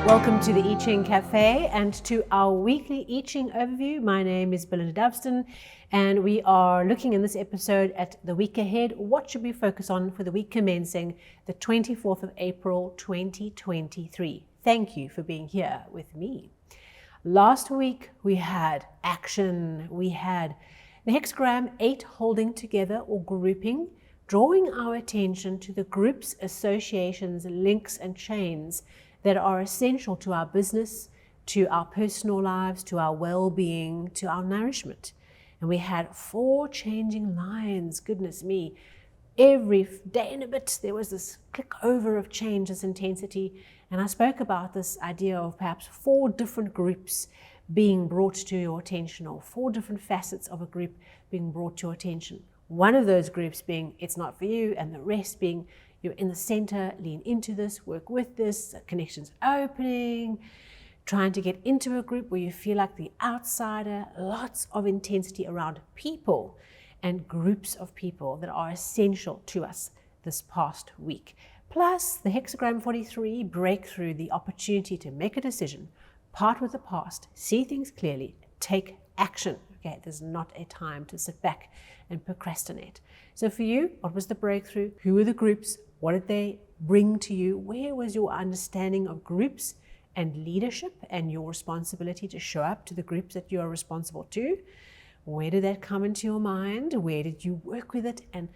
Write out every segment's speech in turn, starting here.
Welcome to the I Ching Cafe and to our weekly I Ching overview. My name is Belinda Dubston and we are looking in this episode at the week ahead. What should we focus on for the week commencing the 24th of April 2023? Thank you for being here with me. Last week we had action. We had the hexagram 8 holding together or grouping, drawing our attention to the groups, associations, links and chains that are essential to our business, to our personal lives, to our well-being, to our nourishment. And we had 4 changing lines. Goodness me. Every day and a bit, there was this click over of change, this intensity. And I spoke about this idea of perhaps 4 different groups being brought to your attention, or 4 different facets of a group being brought to your attention. One of those groups being, it's not for you, and the rest being, you're in the center, lean into this, work with this, connections opening, trying to get into a group where you feel like the outsider, lots of intensity around people and groups of people that are essential to us this past week. Plus the hexagram 43, breakthrough, the opportunity to make a decision, part with the past, see things clearly, take action. Okay, there's not a time to sit back and procrastinate. So for you, what was the breakthrough? Who were the groups? What did they bring to you? Where was your understanding of groups and leadership and your responsibility to show up to the groups that you are responsible to? Where did that come into your mind? Where did you work with it? And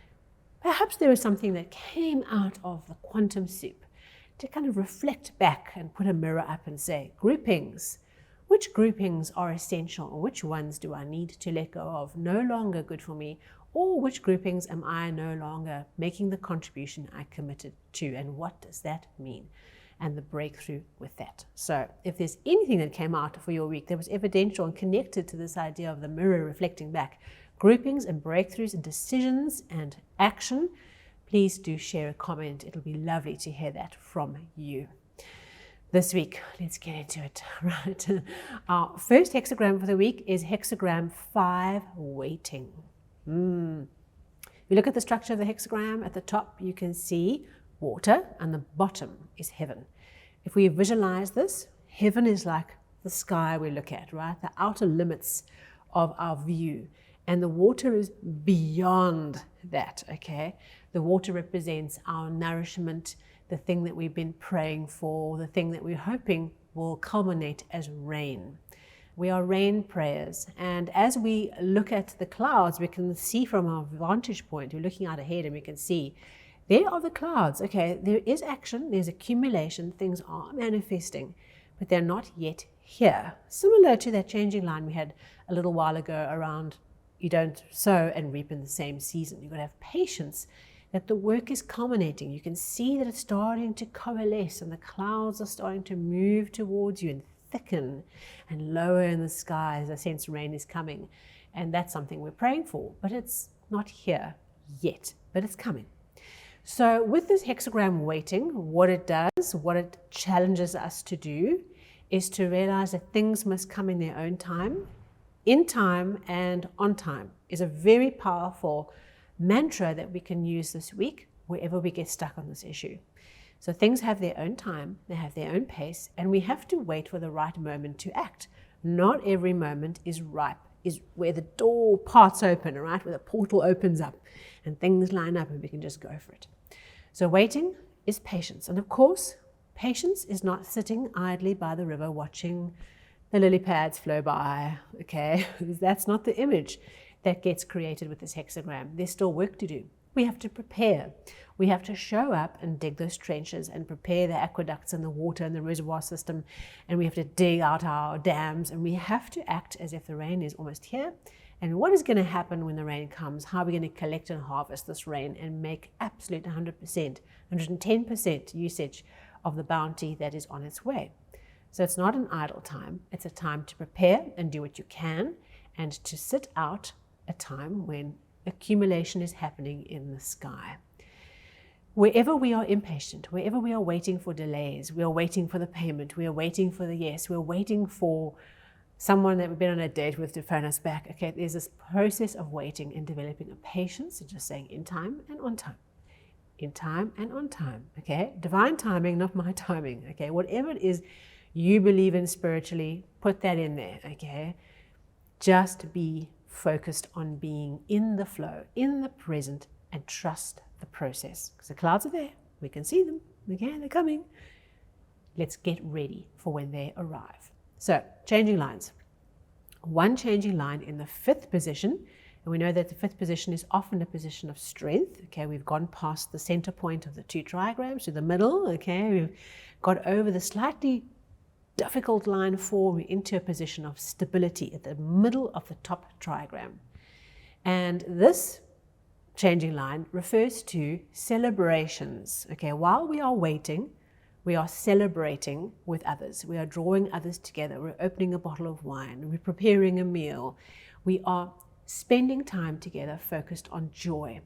perhaps there was something that came out of the quantum soup to kind of reflect back and put a mirror up and say, groupings. Which groupings are essential, or which ones do I need to let go of? No longer good for me. Or which groupings am I no longer making the contribution I committed to? And what does that mean? And the breakthrough with that. So if there's anything that came out for your week that was evidential and connected to this idea of the mirror reflecting back, groupings and breakthroughs and decisions and action, please do share a comment. It'll be lovely to hear that from you. This week, let's get into it. Right. Our first hexagram for the week is hexagram 5, waiting. If you look at the structure of the hexagram, at the top you can see water and the bottom is heaven. If we visualize this, heaven is like the sky we look at, right? The outer limits of our view. And the water is beyond that, okay? The water represents our nourishment, the thing that we've been praying for, the thing that we're hoping will culminate as rain. We are rain prayers, and as we look at the clouds, we can see from our vantage point, we're looking out ahead and we can see there are the clouds. Okay, there is action, there's accumulation, things are manifesting, but they're not yet here. Similar to that changing line we had a little while ago around you don't sow and reap in the same season. You've got to have patience that the work is culminating. You can see that it's starting to coalesce and the clouds are starting to move towards you and thicken and lower in the sky as I sense rain is coming. And that's something we're praying for, but it's not here yet, but it's coming. So with this hexagram waiting, what it does, what it challenges us to do is to realize that things must come in their own time, in time and on time is a very powerful mantra that we can use this week wherever we get stuck on this issue. So things have their own time, they have their own pace, and we have to wait for the right moment to act. Not every moment is ripe, is where the door parts open, right? Where the portal opens up and things line up and we can just go for it. So waiting is patience. And of course, patience is not sitting idly by the river watching the lily pads flow by, okay? That's not the image that gets created with this hexagram. There's still work to do. We have to prepare. We have to show up and dig those trenches and prepare the aqueducts and the water and the reservoir system. And we have to dig out our dams and we have to act as if the rain is almost here. And what is going to happen when the rain comes? How are we going to collect and harvest this rain and make absolute 100%, 110% usage of the bounty that is on its way? So it's not an idle time. It's a time to prepare and do what you can and to sit out a time when accumulation is happening in the sky. Wherever we are impatient, wherever we are waiting for delays, we are waiting for the payment, we are waiting for the yes, we're waiting for someone that we've been on a date with to phone us back. Okay, there's this process of waiting and developing a patience and just saying in time and on time. In time and on time, okay? Divine timing, not my timing, okay? Whatever it is you believe in spiritually, put that in there, okay? Just be focused on being in the flow, in the present, and trust the process. Because the clouds are there, we can see them, okay, they're coming. Let's get ready for when they arrive. So, changing lines. One changing line in the 5th position, and we know that the 5th position is often a position of strength. Okay, we've gone past the center point of the 2 trigrams to the middle. Okay, we've got over the slightly difficult line 4 into a position of stability at the middle of the top trigram. And this changing line refers to celebrations. Okay, while we are waiting, we are celebrating with others. We are drawing others together. We're opening a bottle of wine. We're preparing a meal. We are spending time together focused on joy.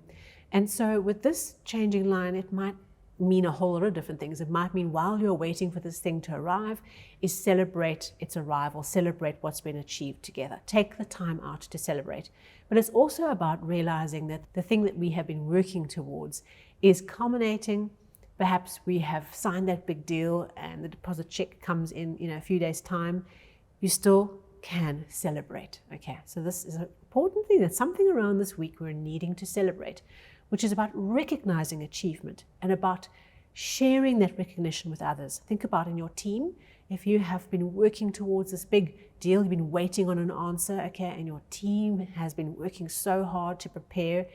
And so with this changing line, it might mean a whole lot of different things. It might mean while you're waiting for this thing to arrive, is celebrate its arrival, celebrate what's been achieved together. Take the time out to celebrate. But it's also about realizing that the thing that we have been working towards is culminating. Perhaps we have signed that big deal and the deposit check comes in, a few days' time. You still can celebrate. Okay, so this is an important thing. That's something around this week we're needing to celebrate, which is about recognizing achievement and about sharing that recognition with others. Think about in your team, if you have been working towards this big deal, you've been waiting on an answer, okay, and your team has been working so hard to prepare.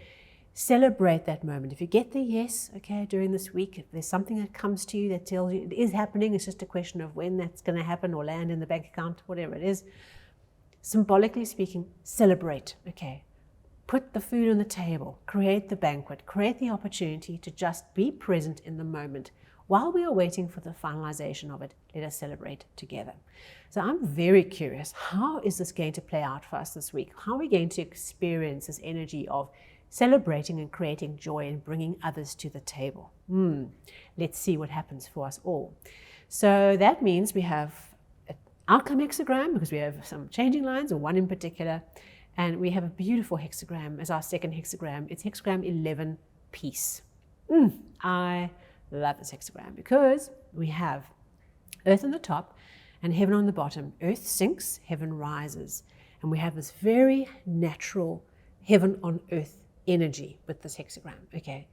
Celebrate that moment. If you get the yes, okay, during this week, if there's something that comes to you that tells you it is happening, it's just a question of when that's going to happen or land in the bank account, whatever it is. Symbolically speaking, celebrate, okay. Put the food on the table, create the banquet, create the opportunity to just be present in the moment. While we are waiting for the finalization of it, let us celebrate together. So I'm very curious, how is this going to play out for us this week? How are we going to experience this energy of celebrating and creating joy and bringing others to the table? Let's see what happens for us all. So that means we have an outcome hexagram because we have some changing lines, or one in particular, and we have a beautiful hexagram as our second hexagram. It's hexagram 11, peace. I love this hexagram because we have earth on the top and heaven on the bottom. Earth sinks, heaven rises. And we have this very natural heaven on earth energy with this hexagram, okay?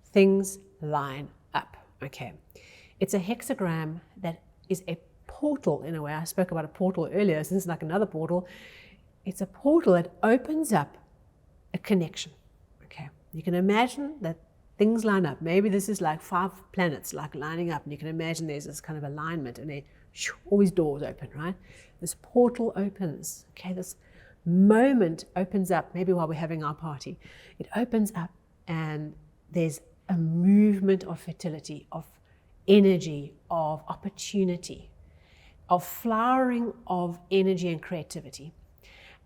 Things line up, okay? It's a hexagram that is a portal in a way. I spoke about a portal earlier, so this is like another portal. It's a portal that opens up a connection, okay? You can imagine that things line up. Maybe this is like 5 planets like lining up, and you can imagine there's this kind of alignment, and all these doors open, right? This portal opens, okay? This moment opens up, maybe while we're having our party. It opens up and there's a movement of fertility, of energy, of opportunity, of flowering of energy and creativity.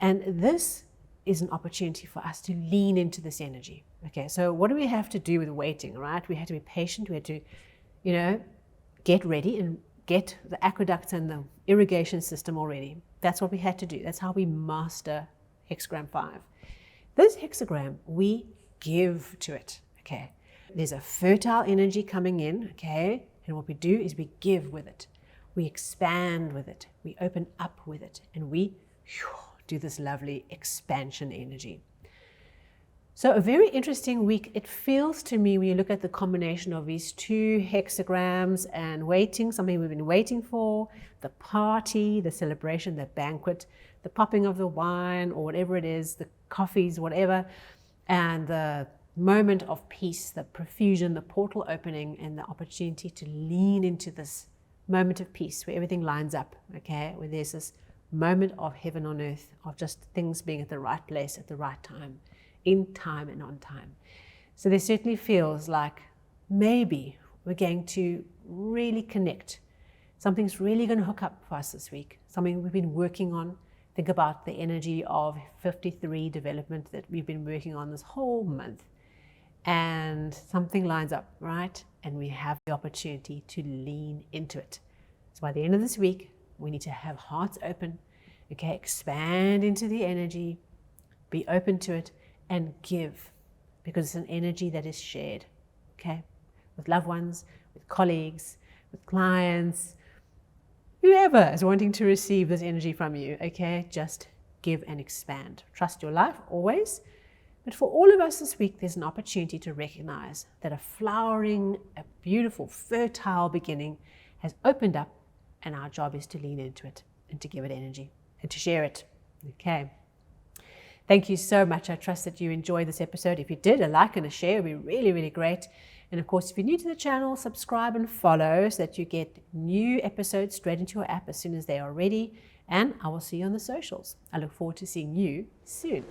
And this is an opportunity for us to lean into this energy. Okay, so what do we have to do with waiting, right? We have to be patient. We have to, get ready and get the aqueducts and the irrigation system already. That's what we had to do. That's how we master hexagram 5. This hexagram, we give to it, okay? There's a fertile energy coming in, okay? And what we do is we give with it. We expand with it. We open up with it. And we do this lovely expansion energy. So a very interesting week. It feels to me, when you look at the combination of these 2 hexagrams and waiting, something we've been waiting for, the party, the celebration, the banquet, the popping of the wine or whatever it is, the coffees, whatever, and the moment of peace, the profusion, the portal opening, and the opportunity to lean into this moment of peace where everything lines up, okay, where there's this moment of heaven on earth, of just things being at the right place at the right time, in time and on time. So there certainly feels like maybe we're going to really connect. Something's really going to hook up for us this week, something we've been working on. Think about the energy of 53 development that we've been working on this whole month. And something lines up, right? And we have the opportunity to lean into it. So by the end of this week, we need to have hearts open, okay, expand into the energy, be open to it, and give, because it's an energy that is shared, okay, with loved ones, with colleagues, with clients, whoever is wanting to receive this energy from you, okay? Just give and expand. Trust your life always. But for all of us this week, there's an opportunity to recognize that a flowering, a beautiful, fertile beginning has opened up, and our job is to lean into it and to give it energy and to share it. Okay. Thank you so much. I trust that you enjoyed this episode. If you did, a like and a share would be really, really great. And of course, if you're new to the channel, subscribe and follow so that you get new episodes straight into your app as soon as they are ready. And I will see you on the socials. I look forward to seeing you soon.